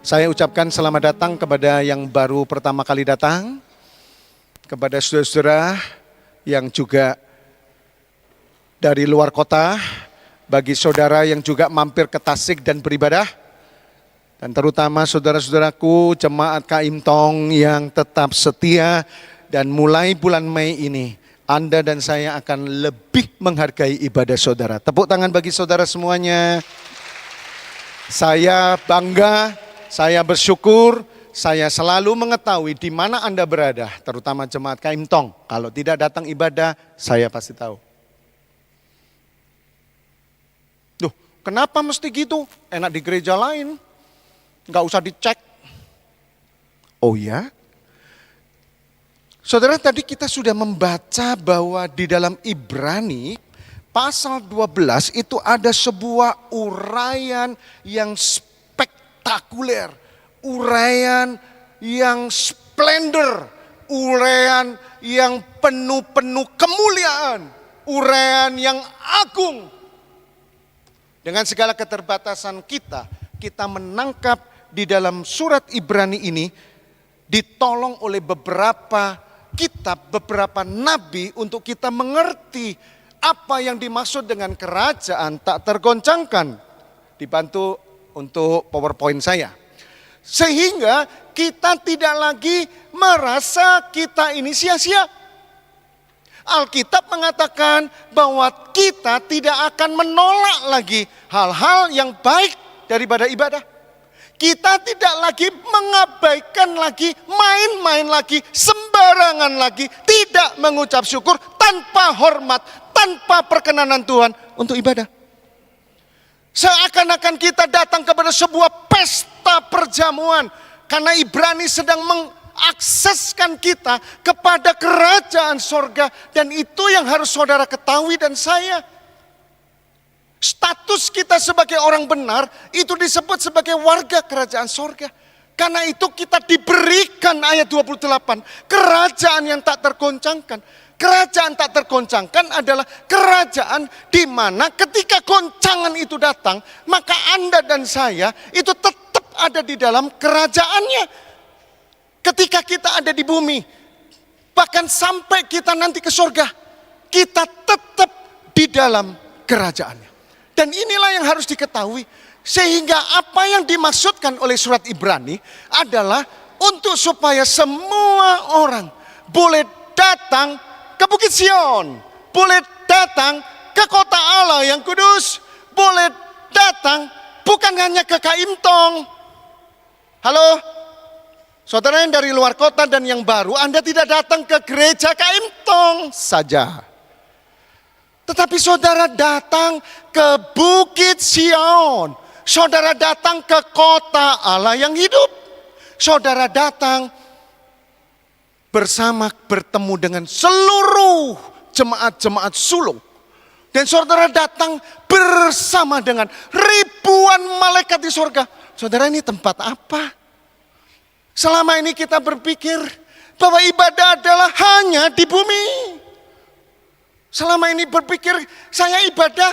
Saya ucapkan selamat datang kepada yang baru pertama kali datang, kepada saudara-saudara yang juga dari luar kota, bagi saudara yang juga mampir ke Tasik dan beribadah, dan terutama saudara-saudaraku jemaat Kaim Tong yang tetap setia, dan mulai bulan Mei ini Anda dan saya akan lebih menghargai ibadah saudara. Tepuk tangan bagi saudara semuanya. Saya bangga, saya bersyukur, saya selalu mengetahui di mana Anda berada, terutama jemaat Kaim Tong. Kalau tidak datang ibadah, saya pasti tahu. Duh, kenapa mesti gitu? Enak di gereja lain, nggak usah dicek. Oh ya? Saudara, tadi kita sudah membaca bahwa di dalam Ibrani pasal 12 itu ada sebuah uraian yang spektakuler, uraian yang splendor, uraian yang penuh kemuliaan, uraian yang agung. Dengan segala keterbatasan kita menangkap di dalam surat Ibrani ini ditolong oleh beberapa kitab, beberapa nabi untuk kita mengerti apa yang dimaksud dengan kerajaan tak tergoncangkan. Dibantu untuk PowerPoint saya. Sehingga kita tidak lagi merasa kita ini sia-sia. Alkitab mengatakan bahwa kita tidak akan menolak lagi hal-hal yang baik daripada ibadah. Kita tidak lagi mengabaikan lagi, main-main lagi, sembarangan lagi, tidak mengucap syukur tanpa hormat, tanpa perkenanan Tuhan untuk ibadah. Seakan-akan kita datang kepada sebuah pesta perjamuan, karena Ibrani sedang mengakseskan kita kepada kerajaan sorga, dan itu yang harus saudara ketahui dan saya. Status kita sebagai orang benar itu disebut sebagai warga kerajaan sorga. Karena itu kita diberikan ayat 28, kerajaan yang tak tergoncangkan. Kerajaan tak tergoncangkan adalah kerajaan di mana ketika goncangan itu datang, maka Anda dan saya itu tetap ada di dalam kerajaannya. Ketika kita ada di bumi, bahkan sampai kita nanti ke sorga, kita tetap di dalam kerajaannya. Dan inilah yang harus diketahui. Sehingga apa yang dimaksudkan oleh surat Ibrani adalah untuk supaya semua orang boleh datang ke Bukit Sion, boleh datang ke kota Allah yang kudus, boleh datang bukan hanya ke Kaim Tong. Halo, saudara yang dari luar kota dan yang baru, Anda tidak datang ke gereja Kaim Tong saja. Tetapi saudara datang ke Bukit Sion. Saudara datang ke kota Allah yang hidup. Saudara datang bertemu dengan seluruh jemaat-jemaat sulung. Dan saudara datang bersama dengan ribuan malaikat di sorga. Saudara, ini tempat apa? Selama ini kita berpikir bahwa ibadah adalah hanya di bumi. Selama ini berpikir saya ibadah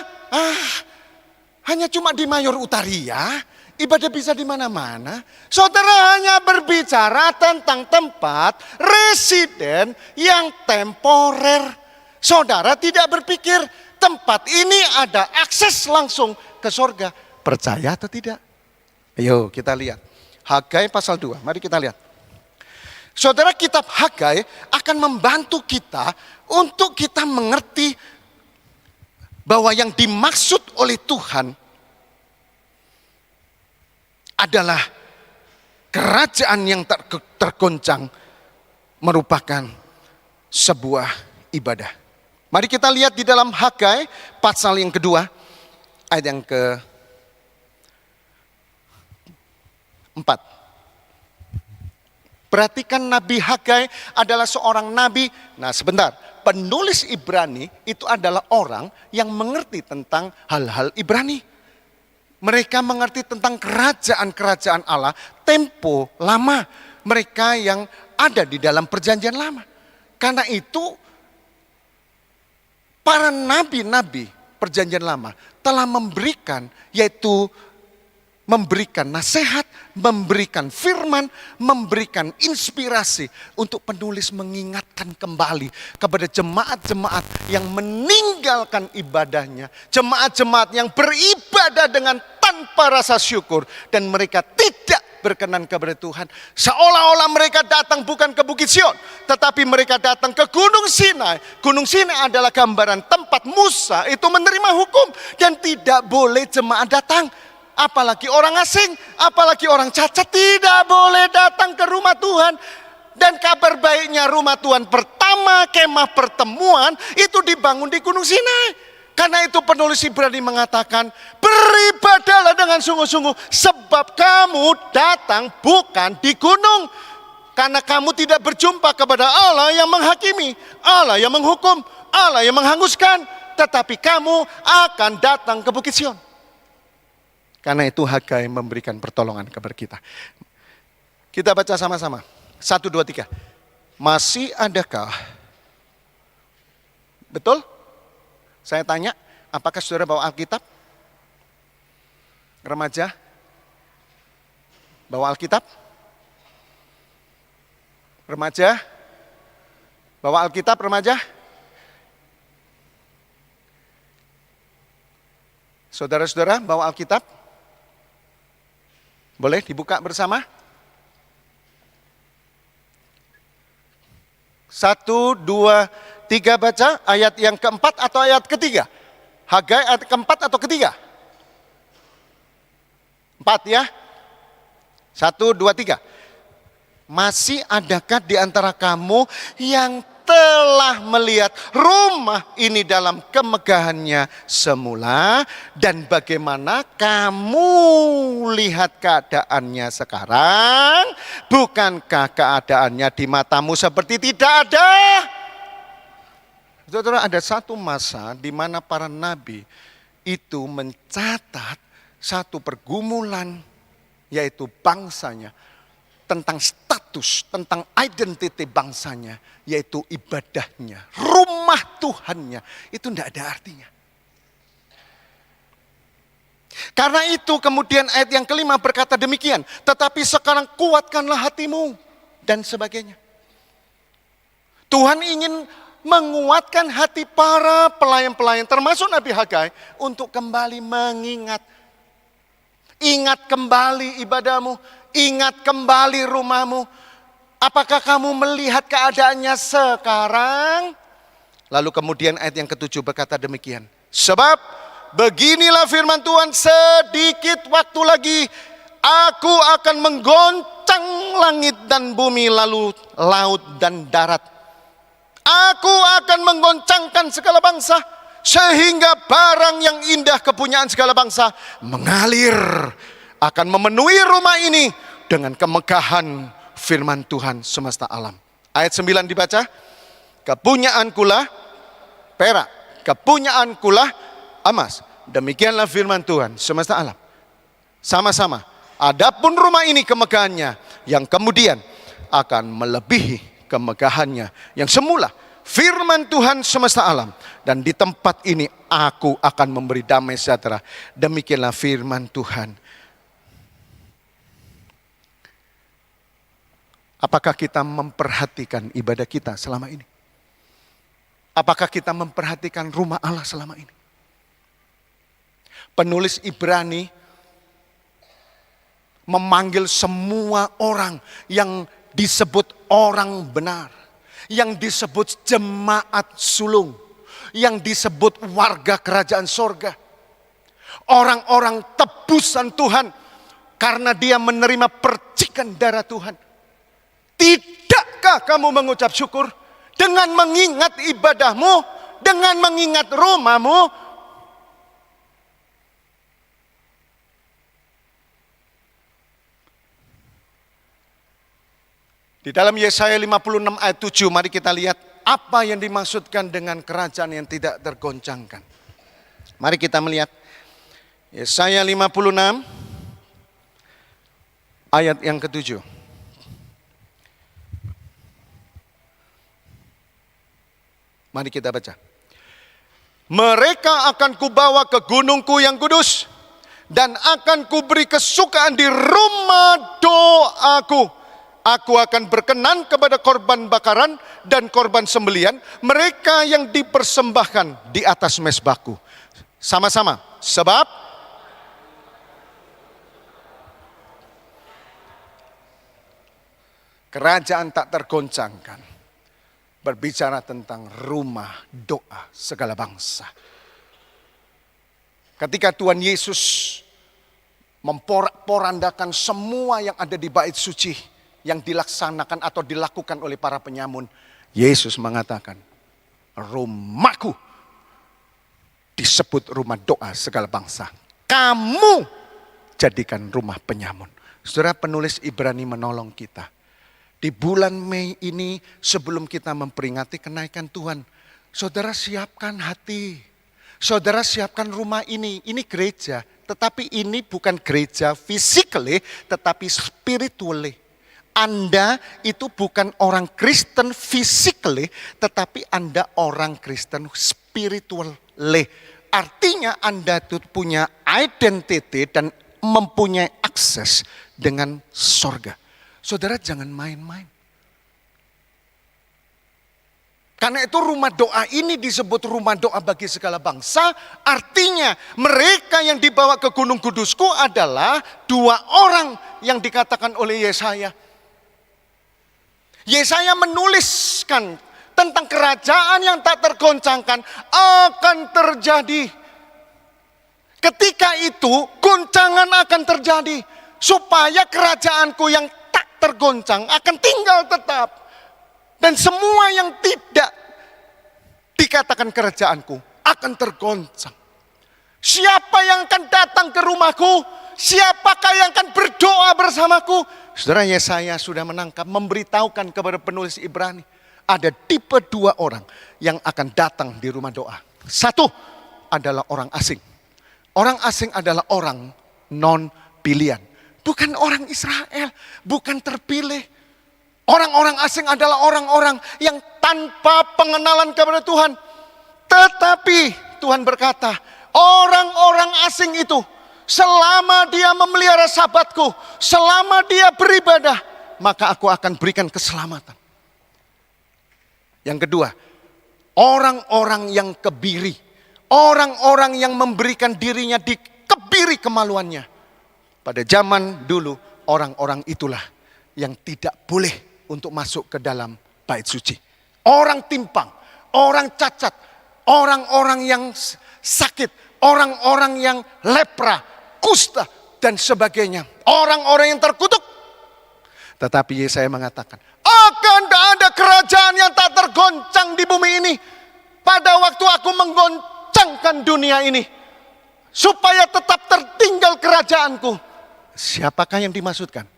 hanya cuma di Mayor Utaria, ibadah bisa di mana-mana. Saudara hanya berbicara tentang tempat residen yang temporer. Saudara tidak berpikir tempat ini ada akses langsung ke sorga. Percaya atau tidak? Ayo kita lihat. Hagai pasal 2, mari kita lihat. Saudara, kitab Hagai akan membantu kita untuk kita mengerti bahwa yang dimaksud oleh Tuhan adalah kerajaan yang tergoncang merupakan sebuah ibadah. Mari kita lihat di dalam Hagai pasal yang kedua, ayat yang ke-4. Perhatikan, Nabi Hagai adalah seorang nabi. Nah sebentar, penulis Ibrani itu adalah orang yang mengerti tentang hal-hal Ibrani. Mereka mengerti tentang kerajaan-kerajaan Allah tempo lama. Mereka yang ada di dalam perjanjian lama. Karena itu para nabi-nabi perjanjian lama telah memberikan yaitu memberikan nasihat, memberikan firman, memberikan inspirasi untuk penulis mengingatkan kembali kepada jemaat-jemaat yang meninggalkan ibadahnya, jemaat-jemaat yang beribadah dengan tanpa rasa syukur dan mereka tidak berkenan kepada Tuhan. Seolah-olah mereka datang bukan ke Bukit Sion, tetapi mereka datang ke Gunung Sinai. Gunung Sinai adalah gambaran tempat Musa itu menerima hukum dan tidak boleh jemaat datang. Apalagi orang asing, apalagi orang cacat tidak boleh datang ke rumah Tuhan. Dan kabar baiknya rumah Tuhan pertama, kemah pertemuan itu dibangun di Gunung Sinai. Karena itu penulis Ibrani mengatakan, beribadahlah dengan sungguh-sungguh sebab kamu datang bukan di gunung. Karena kamu tidak berjumpa kepada Allah yang menghakimi, Allah yang menghukum, Allah yang menghanguskan, tetapi kamu akan datang ke Bukit Sion. Karena itu Hagai memberikan pertolongan kepada kita. Kita baca sama-sama. 1, 2, 3. Masih adakah? Betul? Saya tanya, apakah saudara bawa Alkitab? Remaja? Bawa Alkitab? Remaja? Bawa Alkitab remaja? Saudara-saudara bawa Alkitab? Boleh dibuka bersama? 1, 2, 3 baca ayat yang keempat atau ayat ketiga? Hagai ayat keempat atau ketiga? 4 ya? 1, 2, 3. Masih adakah di antara kamu yang telah melihat rumah ini dalam kemegahannya semula dan bagaimana kamu lihat keadaannya sekarang? Bukankah keadaannya di matamu seperti tidak ada? Saudara, ada satu masa di mana para nabi itu mencatat satu pergumulan, yaitu bangsanya, tentang status, tentang identiti bangsanya, yaitu ibadahnya, rumah Tuhannya, itu tidak ada artinya. Karena itu kemudian ayat yang kelima berkata demikian, tetapi sekarang kuatkanlah hatimu, dan sebagainya. Tuhan ingin menguatkan hati para pelayan-pelayan, termasuk Nabi Hagai, untuk kembali mengingat. Ingat kembali ibadahmu, ingat kembali rumahmu. Apakah kamu melihat keadaannya sekarang? Lalu kemudian ayat yang ke-7 berkata demikian. Sebab beginilah firman Tuhan, sedikit waktu lagi aku akan menggoncang langit dan bumi, lalu laut dan darat. Aku akan menggoncangkan segala bangsa, sehingga barang yang indah kepunyaan segala bangsa mengalir, akan memenuhi rumah ini dengan kemegahan firman Tuhan semesta alam. Ayat 9 dibaca. Kepunyaankulah perak, kepunyaankulah emas. Demikianlah firman Tuhan semesta alam. Sama-sama. Adapun rumah ini kemegahannya, yang kemudian akan melebihi kemegahannya yang semula. Firman Tuhan semesta alam. Dan di tempat ini aku akan memberi damai sejahtera. Demikianlah firman Tuhan. Apakah kita memperhatikan ibadah kita selama ini? Apakah kita memperhatikan rumah Allah selama ini? Penulis Ibrani memanggil semua orang yang disebut orang benar, yang disebut jemaat sulung, yang disebut warga kerajaan sorga. Orang-orang tebusan Tuhan karena dia menerima percikan darah Tuhan. Tidakkah kamu mengucap syukur dengan mengingat ibadahmu, dengan mengingat rumahmu? Di dalam Yesaya 56 ayat 7, mari kita lihat apa yang dimaksudkan dengan kerajaan yang tidak tergoncangkan. Mari kita melihat Yesaya 56 ayat yang ke-7. Mari kita baca. Mereka akan kubawa ke gunungku yang kudus dan akan kuberi kesukaan di rumah doaku. Aku akan berkenan kepada korban bakaran dan korban sembelihan mereka yang dipersembahkan di atas mezbahku. Sama-sama, sebab kerajaan tak tergoncangkan berbicara tentang rumah doa segala bangsa. Ketika Tuhan Yesus memporak-porandakan semua yang ada di bait suci yang dilaksanakan atau dilakukan oleh para penyamun, Yesus mengatakan, rumahku disebut rumah doa segala bangsa. Kamu jadikan rumah penyamun. Saudara, penulis Ibrani menolong kita. Di bulan Mei ini sebelum kita memperingati kenaikan Tuhan, saudara siapkan hati. Saudara siapkan rumah ini gereja. Tetapi ini bukan gereja physically, tetapi spiritually. Anda itu bukan orang Kristen physically, tetapi Anda orang Kristen spiritually. Artinya Anda itu punya identity dan mempunyai akses dengan sorga. Saudara jangan main-main. Karena itu rumah doa ini disebut rumah doa bagi segala bangsa. Artinya mereka yang dibawa ke Gunung Kudusku adalah 2 orang yang dikatakan oleh Yesaya. Yesaya menuliskan tentang kerajaan yang tak tergoncangkan akan terjadi. Ketika itu goncangan akan terjadi. Supaya kerajaanku yang tak tergoncang akan tinggal tetap. Dan semua yang tidak dikatakan kerajaanku akan tergoncang. Siapa yang akan datang ke rumahku? Siapakah yang akan berdoa bersamaku? Saudara, Yesaya sudah menangkap, memberitahukan kepada penulis Ibrani. Ada tipe 2 orang yang akan datang di rumah doa. 1 adalah orang asing. Orang asing adalah orang non pilihan. Bukan orang Israel, bukan terpilih. Orang-orang asing adalah orang-orang yang tanpa pengenalan kepada Tuhan. Tetapi Tuhan berkata, orang-orang asing itu selama dia memelihara sabatku, selama dia beribadah, maka aku akan berikan keselamatan. Yang kedua, orang-orang yang kebiri, orang-orang yang memberikan dirinya dikebiri kemaluannya. Pada zaman dulu, orang-orang itulah yang tidak boleh untuk masuk ke dalam bait suci. Orang timpang, orang cacat, orang-orang yang sakit, orang-orang yang lepra, kusta, dan sebagainya. Orang-orang yang terkutuk. Tetapi Yesaya mengatakan, akan ada kerajaan yang tak tergoncang di bumi ini. Pada waktu aku menggoncangkan dunia ini. Supaya tetap tertinggal kerajaanku. Siapakah yang dimaksudkan?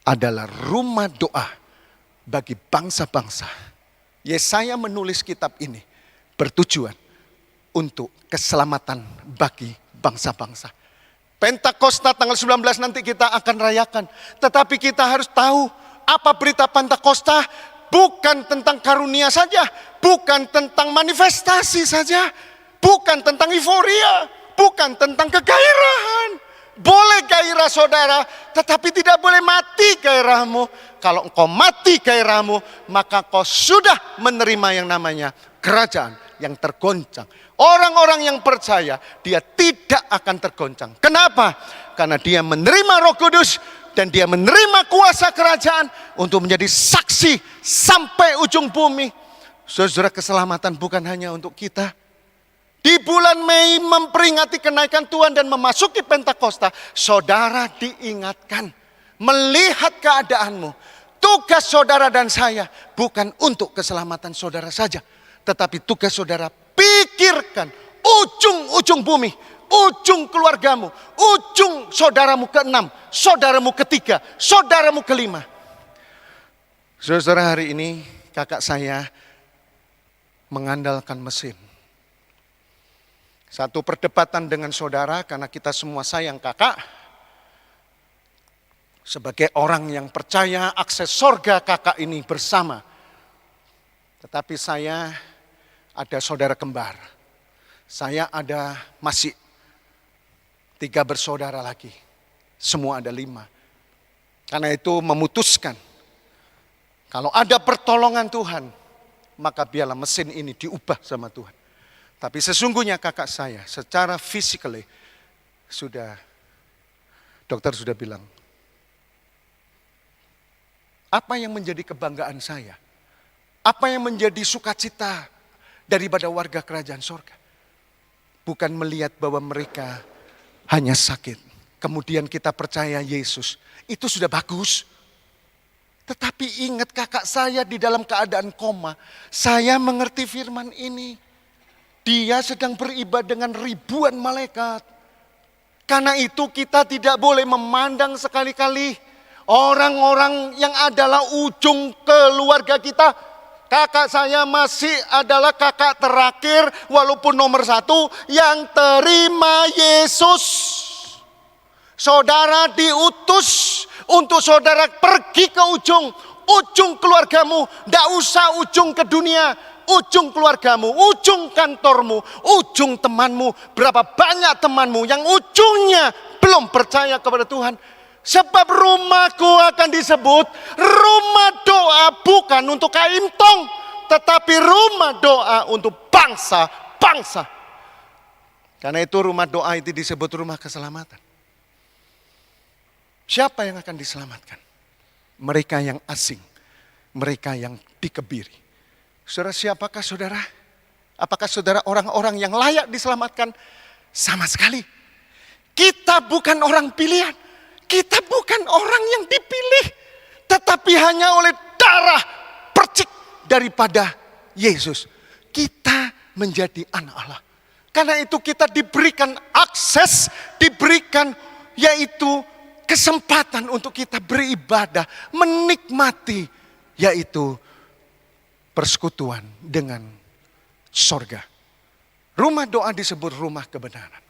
Adalah rumah doa bagi bangsa-bangsa. Yesaya menulis kitab ini bertujuan untuk keselamatan bagi bangsa-bangsa. Pentakosta tanggal 19 nanti kita akan rayakan. Tetapi kita harus tahu apa berita Pentakosta bukan tentang karunia saja. Bukan tentang manifestasi saja. Bukan tentang euforia. Bukan tentang kegairahan. Boleh gairah saudara, tetapi tidak boleh mati gairahmu. Kalau engkau mati gairahmu, maka kau sudah menerima yang namanya kerajaan yang tergoncang. Orang-orang yang percaya, dia tidak akan tergoncang. Kenapa? Karena dia menerima Roh Kudus dan dia menerima kuasa kerajaan untuk menjadi saksi sampai ujung bumi. Saudara, keselamatan bukan hanya untuk kita. Di bulan Mei memperingati kenaikan Tuhan dan memasuki Pentakosta, saudara diingatkan melihat keadaanmu. Tugas saudara dan saya bukan untuk keselamatan saudara saja, tetapi tugas saudara pikirkan ujung-ujung bumi, ujung keluargamu, ujung saudaramu ke-6, saudaramu ke-3, saudaramu ke-5. Saudara, hari ini kakak saya mengandalkan mesin. Satu perdebatan dengan saudara karena kita semua sayang kakak. Sebagai orang yang percaya akses sorga kakak ini bersama. Tetapi saya ada saudara kembar. Saya ada masih 3 bersaudara lagi. Semua ada 5. Karena itu memutuskan, kalau ada pertolongan Tuhan, maka biarlah mesin ini diubah sama Tuhan. Tapi sesungguhnya kakak saya secara physically dokter sudah bilang, apa yang menjadi kebanggaan saya? Apa yang menjadi sukacita daripada warga kerajaan sorga? Bukan melihat bahwa mereka hanya sakit. Kemudian kita percaya Yesus. Itu sudah bagus. Tetapi ingat kakak saya di dalam keadaan koma. Saya mengerti firman ini. Dia sedang beribadah dengan ribuan malaikat. Karena itu kita tidak boleh memandang sekali-kali orang-orang yang adalah ujung keluarga kita. Kakak saya masih adalah kakak terakhir walaupun nomor 1 yang terima Yesus. Saudara diutus untuk saudara pergi ke ujung keluargamu. Tidak usah ujung ke dunia, ujung keluargamu, ujung kantormu, ujung temanmu. Berapa banyak temanmu yang ujungnya belum percaya kepada Tuhan. Sebab rumahku akan disebut rumah doa bukan untuk kaimtong, tetapi rumah doa untuk bangsa-bangsa. Karena itu rumah doa itu disebut rumah keselamatan. Siapa yang akan diselamatkan? Mereka yang asing, mereka yang dikebiri. Saudara, siapakah saudara? Apakah saudara orang-orang yang layak diselamatkan? Sama sekali. Kita bukan orang pilihan. Kita bukan orang yang dipilih. Tetapi hanya oleh darah percik daripada Yesus. Kita menjadi anak Allah. Karena itu kita diberikan akses, diberikan yaitu kesempatan untuk kita beribadah, menikmati yaitu persekutuan dengan sorga. Rumah doa disebut rumah kebenaran.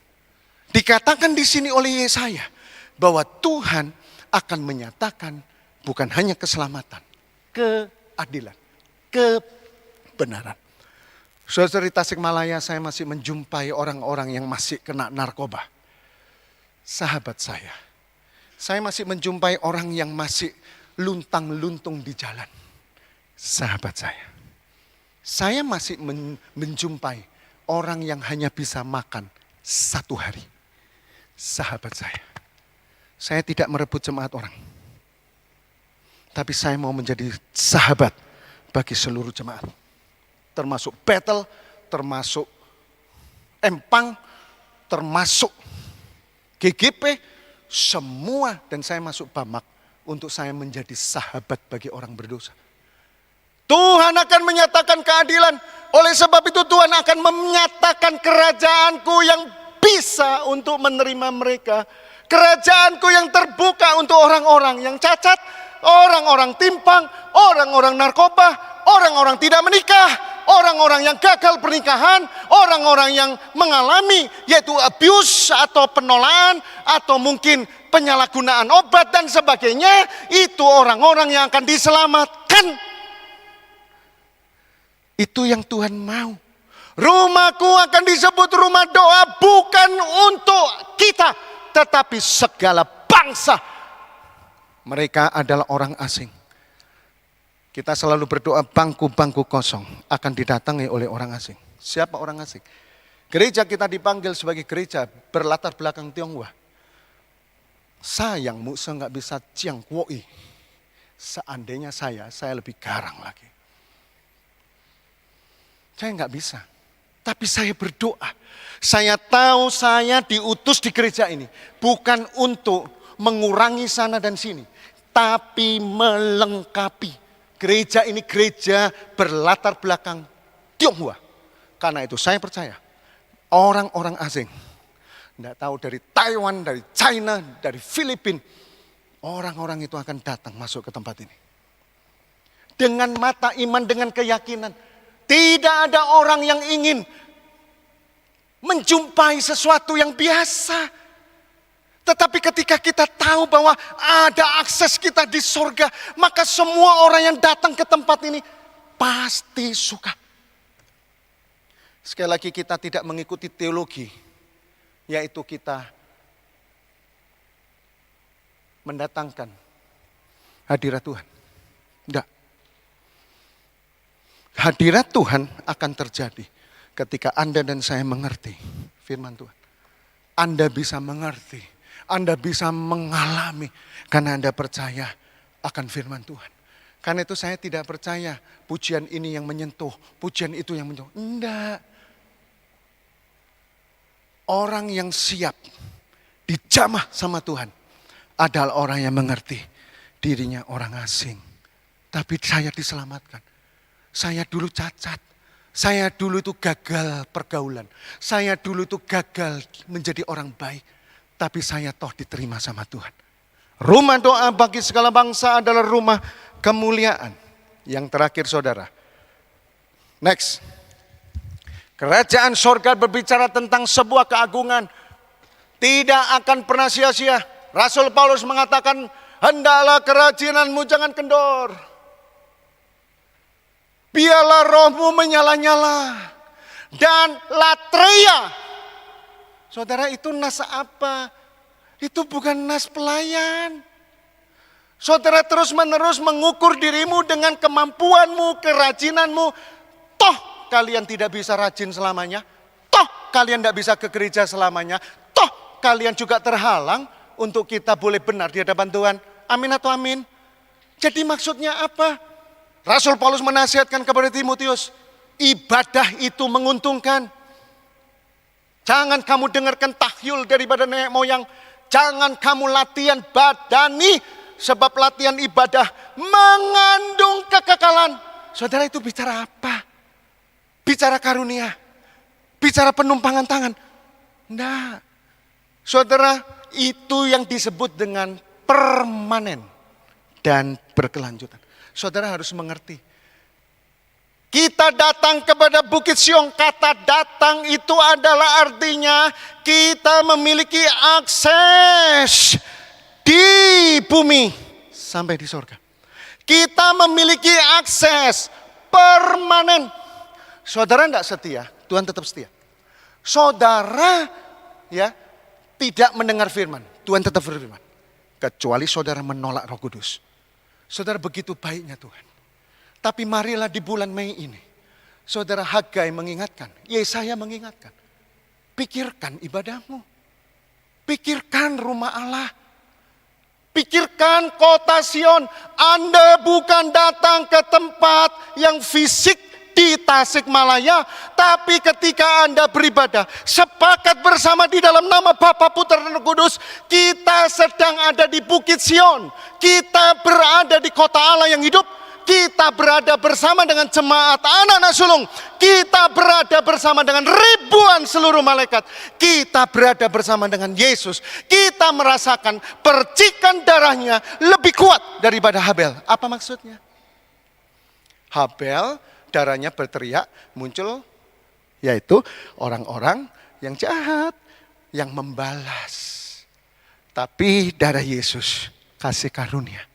Dikatakan di sini oleh Yesaya bahwa Tuhan akan menyatakan bukan hanya keselamatan, keadilan, kebenaran. Saudara, di Tasikmalaya saya masih menjumpai orang-orang yang masih kena narkoba. Sahabat saya masih menjumpai orang yang masih luntang-luntung di jalan. Sahabat saya masih menjumpai orang yang hanya bisa makan 1 hari. Sahabat saya tidak merebut jemaat orang. Tapi saya mau menjadi sahabat bagi seluruh jemaat. Termasuk Bethel, termasuk Empang, termasuk GGP, semua. Dan saya masuk Bamak untuk saya menjadi sahabat bagi orang berdosa. Tuhan akan menyatakan keadilan. Oleh sebab itu Tuhan akan menyatakan kerajaanku yang bisa untuk menerima mereka. Kerajaanku yang terbuka untuk orang-orang yang cacat, orang-orang timpang, orang-orang narkoba, orang-orang tidak menikah, orang-orang yang gagal pernikahan, orang-orang yang mengalami yaitu abuse atau penolakan atau mungkin penyalahgunaan obat dan sebagainya. Itu orang-orang yang akan diselamatkan. Itu yang Tuhan mau. Rumahku akan disebut rumah doa bukan untuk kita, tetapi segala bangsa. Mereka adalah orang asing. Kita selalu berdoa bangku-bangku kosong akan didatangi oleh orang asing. Siapa orang asing? Gereja kita dipanggil sebagai gereja berlatar belakang Tionghoa. Sayangmu saya nggak bisa Ciang Kuoi. Seandainya saya lebih garang lagi. Saya nggak bisa. Tapi saya berdoa. Saya tahu saya diutus di gereja ini. Bukan untuk mengurangi sana dan sini. Tapi melengkapi. Gereja ini gereja berlatar belakang Tionghoa. Karena itu saya percaya. Orang-orang asing. Tidak tahu dari Taiwan, dari China, dari Filipina. Orang-orang itu akan datang masuk ke tempat ini. Dengan mata iman, dengan keyakinan. Tidak ada orang yang ingin menjumpai sesuatu yang biasa. Tetapi ketika kita tahu bahwa ada akses kita di sorga, maka semua orang yang datang ke tempat ini pasti suka. Sekali lagi kita tidak mengikuti teologi, yaitu kita mendatangkan hadirat Tuhan. Tidak. Hadirat Tuhan akan terjadi ketika Anda dan saya mengerti firman Tuhan. Anda bisa mengerti, Anda bisa mengalami karena Anda percaya akan firman Tuhan. Karena itu saya tidak percaya pujian ini yang menyentuh, pujian itu yang menyentuh. Enggak. Orang yang siap dijamah sama Tuhan adalah orang yang mengerti dirinya orang asing. Tapi saya diselamatkan. Saya dulu cacat. Saya dulu itu gagal pergaulan. Saya dulu itu gagal menjadi orang baik. Tapi saya toh diterima sama Tuhan. Rumah doa bagi segala bangsa adalah rumah kemuliaan. Yang terakhir saudara. Next. Kerajaan sorga berbicara tentang sebuah keagungan. Tidak akan pernah sia-sia. Rasul Paulus mengatakan, hendaklah kerajinanmu jangan kendor. Biarlah rohmu menyala-nyala. Dan latreia. Saudara, itu nas apa? Itu bukan nas pelayan. Saudara terus-menerus mengukur dirimu dengan kemampuanmu, kerajinanmu. Toh kalian tidak bisa rajin selamanya. Toh kalian tidak bisa ke gereja selamanya. Toh kalian juga terhalang untuk kita boleh benar di hadapan Tuhan. Amin atau amin? Jadi maksudnya apa? Rasul Paulus menasihatkan kepada Timotius, ibadah itu menguntungkan. Jangan kamu dengarkan tahyul daripada nenek moyang. Jangan kamu latihan badani, sebab latihan ibadah mengandung kekekalan. Saudara, itu bicara apa? Bicara karunia? Bicara penumpangan tangan? Enggak. Saudara, itu yang disebut dengan permanen dan berkelanjutan. Saudara harus mengerti. Kita datang kepada Bukit Siong. Kata datang itu adalah artinya kita memiliki akses di bumi sampai di surga. Kita memiliki akses permanen. Saudara tidak setia, Tuhan tetap setia. Saudara ya tidak mendengar firman, Tuhan tetap berfirman. Kecuali saudara menolak Roh Kudus. Saudara, begitu baiknya Tuhan. Tapi marilah di bulan Mei ini, saudara Hagai mengingatkan, Yesaya mengingatkan. Pikirkan ibadahmu. Pikirkan rumah Allah. Pikirkan kota Sion. Anda bukan datang ke tempat yang fisik di Tasikmalaya. Tapi ketika Anda beribadah, sepakat bersama di dalam nama Bapa, Putra, dan Roh Kudus, kita sedang ada di Bukit Sion. Kita berada di kota Allah yang hidup. Kita berada bersama dengan jemaat anak-anak sulung. Kita berada bersama dengan ribuan seluruh malaikat. Kita berada bersama dengan Yesus. Kita merasakan percikan darahnya lebih kuat daripada Habel. Apa maksudnya? Habel darahnya berteriak, muncul yaitu orang-orang yang jahat, yang membalas. Tapi darah Yesus kasih karunia.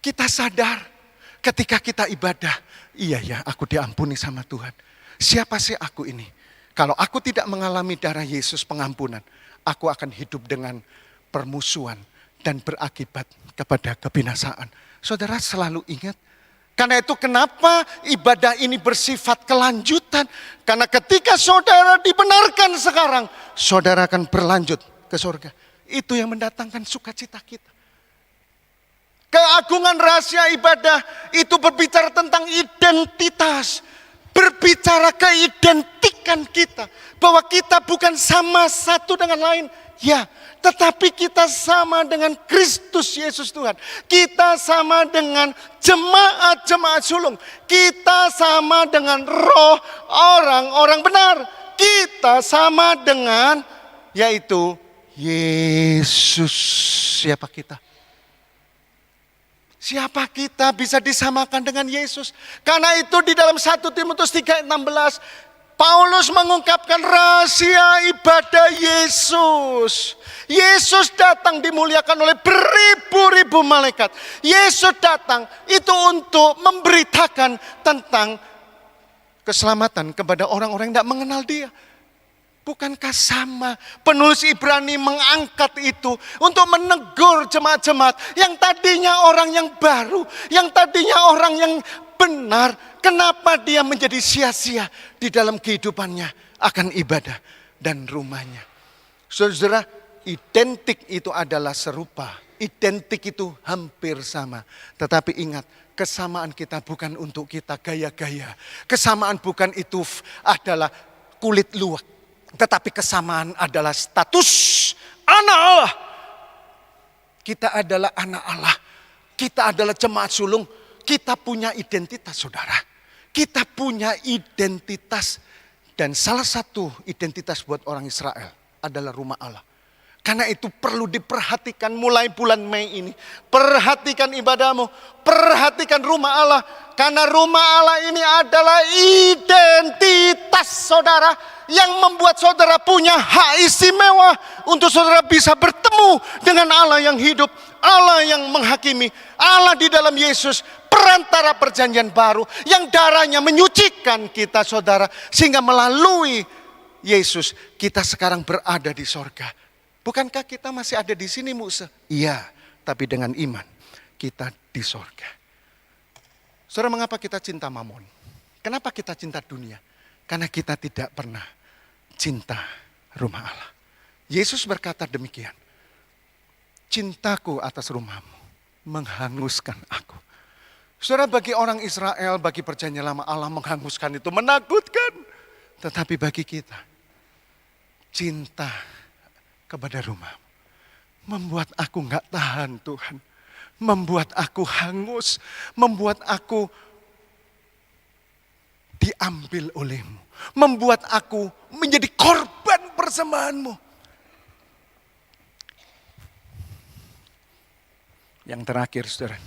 Kita sadar ketika kita ibadah, iya ya aku diampuni sama Tuhan. Siapa sih aku ini? Kalau aku tidak mengalami darah Yesus pengampunan, aku akan hidup dengan permusuhan dan berakibat kepada kebinasaan. Saudara selalu ingat, karena itu kenapa ibadah ini bersifat kelanjutan. Karena ketika saudara dibenarkan sekarang, saudara akan berlanjut ke surga. Itu yang mendatangkan sukacita kita. Keagungan rahasia ibadah itu berbicara tentang identitas. Berbicara keidentikan kita. Bahwa kita bukan sama satu dengan lain. Ya, tetapi kita sama dengan Kristus Yesus Tuhan. Kita sama dengan jemaat-jemaat sulung. Kita sama dengan roh orang-orang benar. Kita sama dengan yaitu Yesus. Siapa kita? Siapa kita bisa disamakan dengan Yesus? Karena itu di dalam 1 Timotius 3:16 Paulus mengungkapkan rahasia ibadah Yesus. Yesus datang dimuliakan oleh beribu-ribu malaikat. Yesus datang itu untuk memberitakan tentang keselamatan kepada orang-orang yang tidak mengenal Dia. Bukankah sama penulis Ibrani mengangkat itu untuk menegur jemaat-jemaat yang tadinya orang yang baru, yang tadinya orang yang benar, kenapa dia menjadi sia-sia di dalam kehidupannya akan ibadah dan rumahnya. Saudara, identik itu adalah serupa, identik itu hampir sama. Tetapi ingat, kesamaan kita bukan untuk kita gaya-gaya. Kesamaan bukan itu adalah kulit luwak. Tetapi kesamaan adalah status anak Allah. Kita adalah anak Allah. Kita adalah jemaat sulung. Kita punya identitas, saudara. Kita punya identitas. Dan salah satu identitas buat orang Israel adalah rumah Allah. Karena itu perlu diperhatikan mulai bulan Mei ini. Perhatikan ibadahmu. Perhatikan rumah Allah. Karena rumah Allah ini adalah identitas saudara. Yang membuat saudara punya hak istimewa. Untuk saudara bisa bertemu dengan Allah yang hidup. Allah yang menghakimi. Allah di dalam Yesus. Perantara perjanjian baru. Yang darahnya menyucikan kita saudara. Sehingga melalui Yesus kita sekarang berada di sorga. Bukankah kita masih ada di sini Musa? Iya, tapi dengan iman kita di sorga. Saudara, mengapa kita cinta mamon? Kenapa kita cinta dunia? Karena kita tidak pernah cinta rumah Allah. Yesus berkata demikian. Cintaku atas rumahmu menghanguskan aku. Saudara, bagi orang Israel, bagi perjanjian lama Allah menghanguskan itu menakutkan. Tetapi bagi kita, cinta kepada rumah membuat aku gak tahan Tuhan. Membuat aku hangus. Membuat aku diambil olehmu. Membuat aku menjadi korban persembahanmu. Yang terakhir saudara.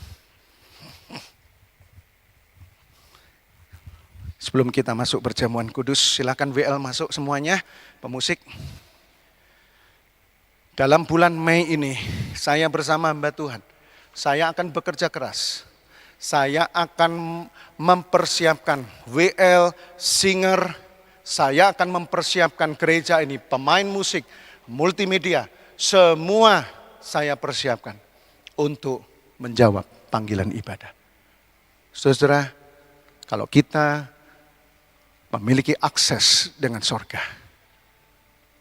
Sebelum kita masuk perjamuan kudus, silakan WL masuk semuanya, pemusik. Dalam bulan Mei ini, saya bersama hamba Tuhan, saya akan bekerja keras. Saya akan mempersiapkan WL, singer, saya akan mempersiapkan gereja ini, pemain musik, multimedia, semua saya persiapkan untuk menjawab panggilan ibadah. Saudara, kalau kita memiliki akses dengan sorga,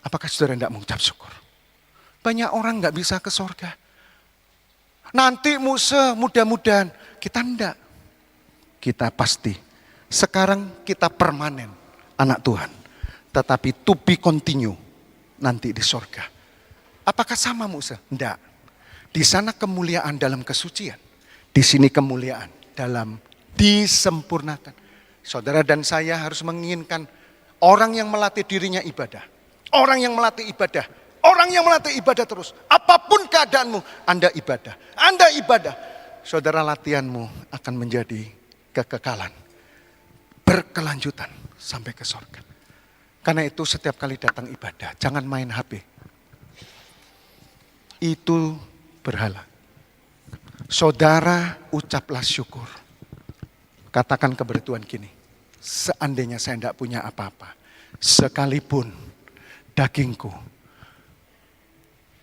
apakah saudara tidak mengucap syukur? Banyak orang gak bisa ke sorga. Nanti mudah-mudahan. Kita enggak. Kita pasti. Sekarang kita permanen anak Tuhan. Tetapi to be continue nanti di sorga. Apakah sama Musa? Enggak. Di sana kemuliaan dalam kesucian. Di sini kemuliaan dalam disempurnakan. Saudara dan saya harus menginginkan orang yang melatih dirinya ibadah. Orang yang melatih ibadah. Orang yang melatih ibadah terus. Apapun keadaanmu, Anda ibadah. Anda ibadah. Saudara, latihanmu akan menjadi kekekalan. Berkelanjutan sampai ke surga. Karena itu setiap kali datang ibadah, jangan main HP. Itu berhala. Saudara, ucaplah syukur. Katakan kepada Tuhan gini. Seandainya saya tidak punya apa-apa. Sekalipun dagingku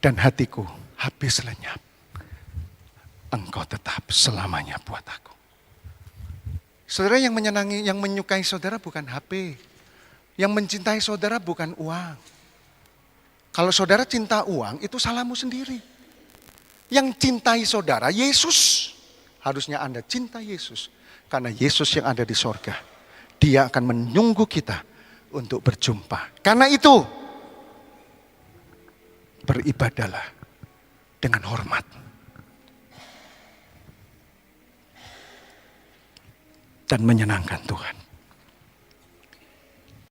dan hatiku habis lenyap. Engkau tetap selamanya buat aku. Saudara, yang menyenangi, yang menyukai saudara bukan HP. Yang mencintai saudara bukan uang. Kalau saudara cinta uang, itu salahmu sendiri. Yang cintai saudara, Yesus. Harusnya Anda cinta Yesus. Karena Yesus yang ada di sorga. Dia akan menunggu kita untuk berjumpa. Karena itu, beribadahlah dengan hormat. Dan menyenangkan Tuhan.